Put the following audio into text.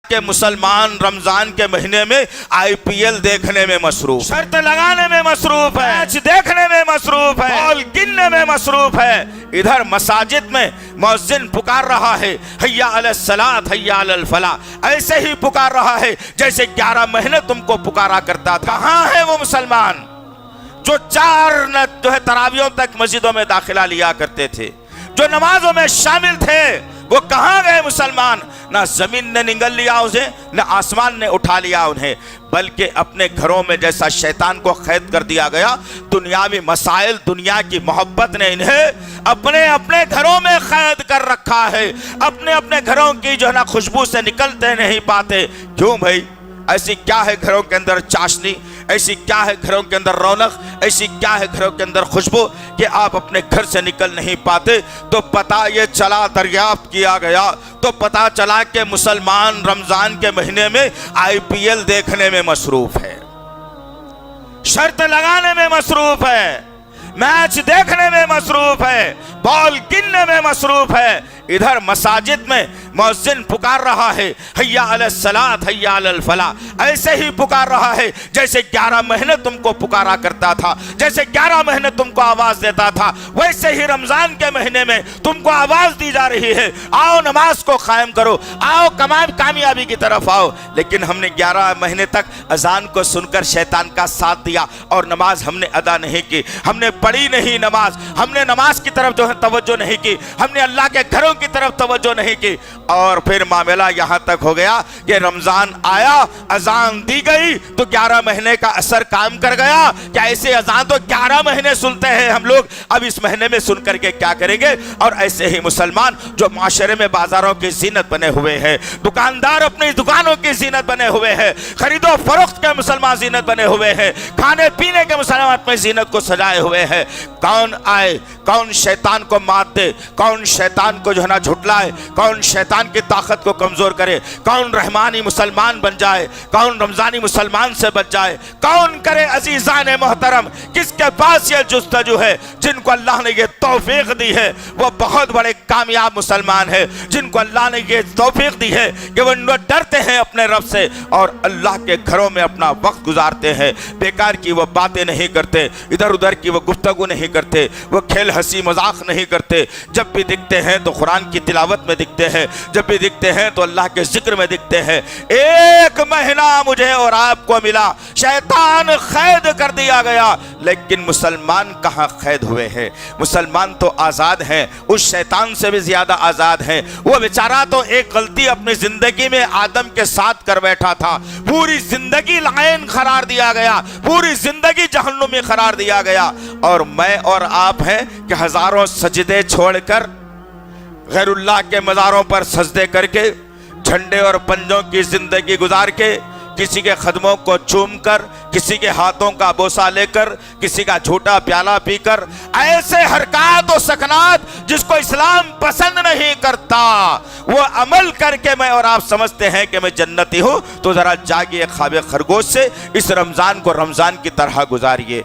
के मुसलमान रमजान के महीने में आईपीएल देखने में मसरूफ, शर्त लगाने में मसरूफ है, मैच देखने में मसरूफ है, बॉल गिनने में मसरूफ है। इधर मसाजिद में मुअज्जिन पुकार रहा है हय्या अलस सलात हय्या अलल फलाह, ऐसे ही पुकार रहा है जैसे 11 महीने तुमको पुकारा करता था। कहाँ है वो मुसलमान जो 4 तरावियों तक मस्जिदों में दाखिला लिया करते थे, जो नमाजों में शामिल थे? वो कहाँ गए मुसलमान? ना जमीन ने निगल लिया उन्हें, ना आसमान ने उठा लिया उन्हें, बल्कि अपने घरों में जैसा शैतान को कैद कर दिया गया, दुनियावी मसाइल, दुनिया की मोहब्बत ने इन्हें अपने अपने घरों में कैद कर रखा है। अपने अपने घरों की जो है ना खुशबू से निकलते नहीं पाते। क्यों भाई? ऐसी क्या है घरों के अंदर चाशनी, ऐसी क्या है घरों के अंदर रौनक, ऐसी क्या है घरों के अंदर खुशबू कि आप अपने घर से निकल नहीं पाते? तो पता ये चला, दरियाफ्त किया गया तो पता चला कि मुसलमान रमजान के महीने में आईपीएल देखने में मसरूफ है, शर्त लगाने में मसरूफ है, मैच देखने में मसरूफ है, बॉल गिनने में मसरूफ है। इधर मसाजिद में मुअज्जिन पुकार रहा है हय्या अलस सलात हय्या अलल फलाह, ऐसे ही पुकार रहा है जैसे 11 महीने तुमको पुकारा करता था, जैसे 11 महीने तुमको आवाज देता था, वैसे ही रमजान के महीने में तुमको आवाज दी जा रही है, आओ नमाज को कायम करो, आओ कामयाबी की तरफ आओ। लेकिन हमने 11 महीने तक अजान को सुनकर शैतान का साथ दिया और नमाज हमने अदा नहीं की, हमने पढ़ी नहीं नमाज, हमने नमाज की तरफ जो है तवज्जो नहीं की, हमने अल्लाह के घरों की तरफ तवज्जो नहीं की। और फिर मामला यहां तक हो गया कि रमजान आया, अजान दी गई तो 11 महीने का असर काम कर गया। क्या ऐसे अजान तो 11 महीने सुनते हैं हम लोग, अब इस महीने में सुन करके क्या करेंगे? और ऐसे ही मुसलमान जो माशरे में बाजारों की जीनत बने हुए हैं, दुकानदार अपनी दुकानों की जीनत बने हुए हैं, खरीदो फरोख्त के मुसलमान जीनत बने हुए हैं, खाने पीने के मुसलमान अपनी जीनत को सजाए हुए हैं। कौन आए, कौन शैतान को मात दे, कौन शैतान को जो है ना झुटलाए, कौन शैतान की ताकत को कमजोर करे, कौन रहमानी मुसलमान बन जाए, कौन रमजानी मुसलमान से बच जाए, कौन करे अजीजान मोहतरम, किसके पास ये जुस्तजू है? जिनको अल्लाह ने ये तौफीक दी है वो बहुत बड़े कामयाब मुसलमान है, जिनको अल्लाह ने ये तौफीक दी है कि वो डरते हैं अपने रब से और अल्लाह के घरों में अपना वक्त गुजारते हैं, बेकार की वो बातें नहीं करते, इधर उधर की वो गुफ्तगू नहीं करते, वो खेल हंसी मजाक नहीं करते। जब भी दिखते हैं तो कुरान की तिलावत में दिखते हैं, जब भी दिखते हैं तो अल्लाह के जिक्र में दिखते हैं। 1 महीना मुझे और आपको मिला, शैतान कैद कर दिया गया, लेकिन मुसलमान कहाँ कैद हुए हैं? मुसलमान तो आजाद हैं, उस शैतान से भी ज्यादा आजाद हैं। वो बेचारा तो एक गलती अपनी जिंदगी में आदम के साथ कर बैठा था, पूरी जिंदगी लाइन करार दिया गया, पूरी जिंदगी जहन्नुमी करार दिया गया। और मैं और आप हैं कि हजारों सजदे छोड़कर गैरुल्लाह के मज़ारों पर सजदे करके, झंडे और पंजों की जिंदगी गुजार के, किसी के कदमों को चूमकर, किसी के हाथों का बोसा लेकर, किसी का झूठा प्याला पीकर, ऐसे हरकत और सकनात जिसको इस्लाम पसंद नहीं करता, वो अमल करके मैं और आप समझते हैं कि मैं जन्नती हूं, तो जरा जागिए ख्वाब खरगोश से, इस रमजान को रमजान की तरह गुजारिए।